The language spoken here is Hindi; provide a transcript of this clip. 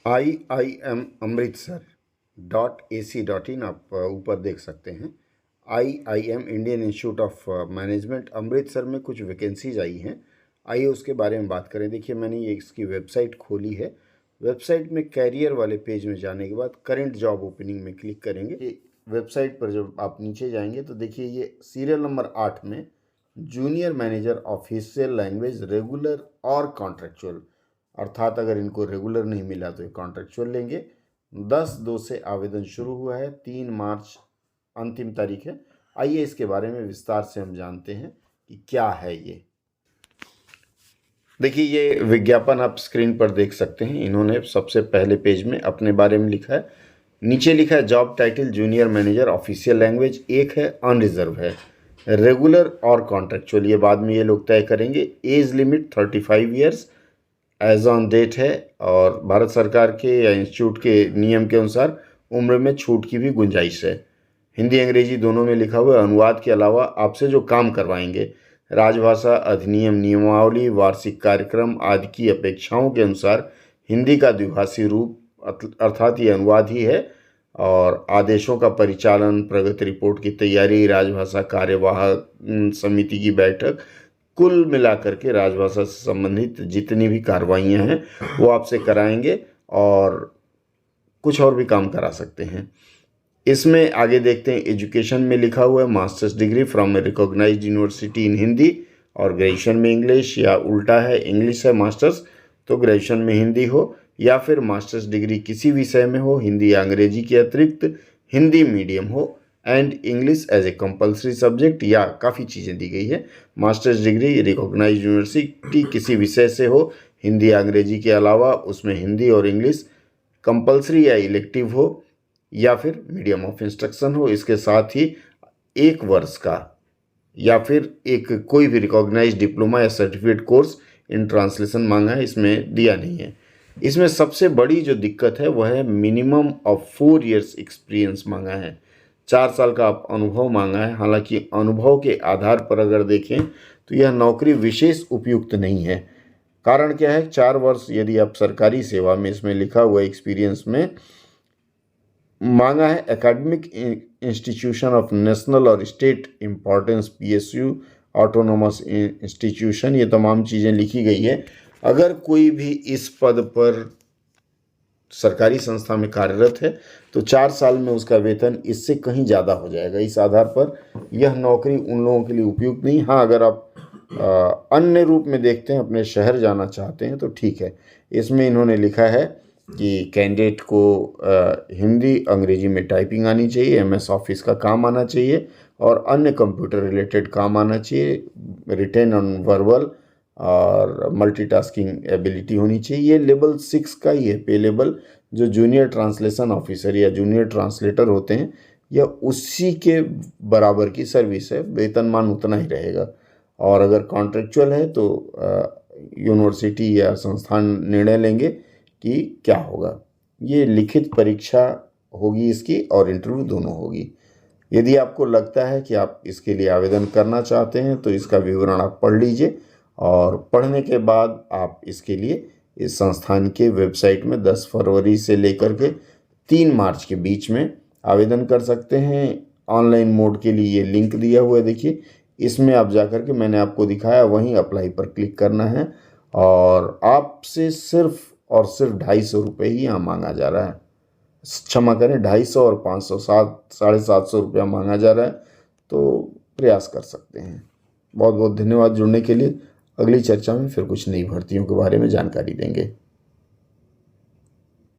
IIM अमृतसर .ac.in आप ऊपर देख सकते हैं। IIM Indian institute of management Amritsar में कुछ वैकेंसीज आई हैं। आइए उसके बारे में बात करें। देखिए, मैंने ये इसकी वेबसाइट खोली है। वेबसाइट में कैरियर वाले पेज में जाने के बाद करंट जॉब ओपनिंग में क्लिक करेंगे। वेबसाइट पर जब आप नीचे जाएंगे तो देखिए ये सीरियल नंबर 8 में junior manager official language regular और कॉन्ट्रेक्चुअल, अर्थात अगर इनको रेगुलर नहीं मिला तो ये कॉन्ट्रेक्चुअल लेंगे। 10/2 से आवेदन शुरू हुआ है, 3 मार्च अंतिम तारीख है। आइए इसके बारे में विस्तार से हम जानते हैं कि क्या है ये। देखिए ये विज्ञापन आप स्क्रीन पर देख सकते हैं। इन्होंने सबसे पहले पेज में अपने बारे में लिखा है। नीचे लिखा है job title junior manager official language, एक है अनरिजर्व है, रेगुलर और कॉन्ट्रेक्चुअल ये बाद में ये लोग तय करेंगे। Age limit 35 years age on date है और भारत सरकार के या इंस्टीट्यूट के नियम के अनुसार उम्र में छूट की भी गुंजाइश है। हिंदी अंग्रेजी दोनों में लिखा हुआ है। अनुवाद के अलावा आपसे जो काम करवाएंगे राजभाषा अधिनियम, नियमावली, वार्षिक कार्यक्रम आदि की अपेक्षाओं के अनुसार हिंदी का द्विभाषी रूप अर्थात ये अनुवाद ही है। और आदेशों का परिचालन, प्रगति रिपोर्ट की तैयारी, राजभाषा कार्यवाहक समिति की बैठक, कुल मिलाकर के राजभाषा से संबंधित जितनी भी कार्रवाइयाँ हैं वो आपसे कराएंगे और कुछ और भी काम करा सकते हैं। इसमें आगे देखते हैं एजुकेशन में लिखा हुआ है masters degree from a recognised university in Hindi और ग्रेजुएशन में इंग्लिश, या उल्टा है इंग्लिश है मास्टर्स तो ग्रेजुएशन में हिंदी हो, या फिर मास्टर्स डिग्री किसी विषय में हो, हिंदी या अंग्रेजी के अतिरिक्त हिंदी मीडियम हो and English as a compulsory subject, या काफ़ी चीज़ें दी गई है। मास्टर्स डिग्री रिकॉग्नाइज्ड यूनिवर्सिटी किसी विषय से हो, हिंदी या अंग्रेजी के अलावा उसमें हिंदी और इंग्लिश कंपलसरी या इलेक्टिव हो, या फिर मीडियम ऑफ इंस्ट्रक्शन हो। इसके साथ ही 1 वर्ष का या फिर एक कोई भी रिकॉग्नाइज्ड डिप्लोमा या सर्टिफिकेट कोर्स इन ट्रांसलेशन मांगा है, इसमें दिया नहीं है। इसमें सबसे बड़ी जो दिक्कत है वह है मिनिमम ऑफ 4 इयर्स एक्सपीरियंस मांगा है। 4 साल का आप अनुभव मांगा है। हालांकि अनुभव के आधार पर अगर देखें तो यह नौकरी विशेष उपयुक्त नहीं है। कारण क्या है? 4 वर्ष यदि आप सरकारी सेवा में, इसमें लिखा हुआ एक्सपीरियंस में मांगा है एकेडमिक इंस्टीट्यूशन ऑफ नेशनल और state importance, PSU, autonomous institution, ये तमाम चीज़ें लिखी गई है। अगर कोई भी इस पद पर सरकारी संस्था में कार्यरत है तो 4 साल में उसका वेतन इससे कहीं ज़्यादा हो जाएगा। इस आधार पर यह नौकरी उन लोगों के लिए उपयुक्त नहीं। हाँ, अगर आप अन्य रूप में देखते हैं, अपने शहर जाना चाहते हैं तो ठीक है। इसमें इन्होंने लिखा है कि कैंडिडेट को हिंदी अंग्रेजी में टाइपिंग आनी चाहिए, MS ऑफिस का काम आना चाहिए और अन्य कंप्यूटर रिलेटेड काम आना चाहिए, रिटेन और वर्बल और मल्टीटास्किंग एबिलिटी होनी चाहिए। ये लेवल 6 का ही है पे लेवल। जो जूनियर ट्रांसलेशन ऑफिसर या जूनियर ट्रांसलेटर होते हैं यह उसी के बराबर की सर्विस है, वेतनमान उतना ही रहेगा। और अगर कॉन्ट्रेक्चुअल है तो यूनिवर्सिटी या संस्थान निर्णय लेंगे कि क्या होगा। ये लिखित परीक्षा होगी इसकी और इंटरव्यू दोनों होगी। यदि आपको लगता है कि आप इसके लिए आवेदन करना चाहते हैं तो इसका विवरण आप पढ़ लीजिए और पढ़ने के बाद आप इसके लिए इस संस्थान के वेबसाइट में 10 फरवरी से लेकर के 3 मार्च के बीच में आवेदन कर सकते हैं। ऑनलाइन मोड के लिए ये लिंक दिया हुआ है, देखिए इसमें आप जाकर के मैंने आपको दिखाया वहीं अप्लाई पर क्लिक करना है और आपसे सिर्फ और सिर्फ 250 रुपये ही यहाँ मांगा जा रहा है। क्षमा करें, 250 और 500 750 रुपया मांगा जा रहा है। तो प्रयास कर सकते हैं। बहुत बहुत धन्यवाद जुड़ने के लिए। अगली चर्चा में फिर कुछ नई भर्तियों के बारे में जानकारी देंगे।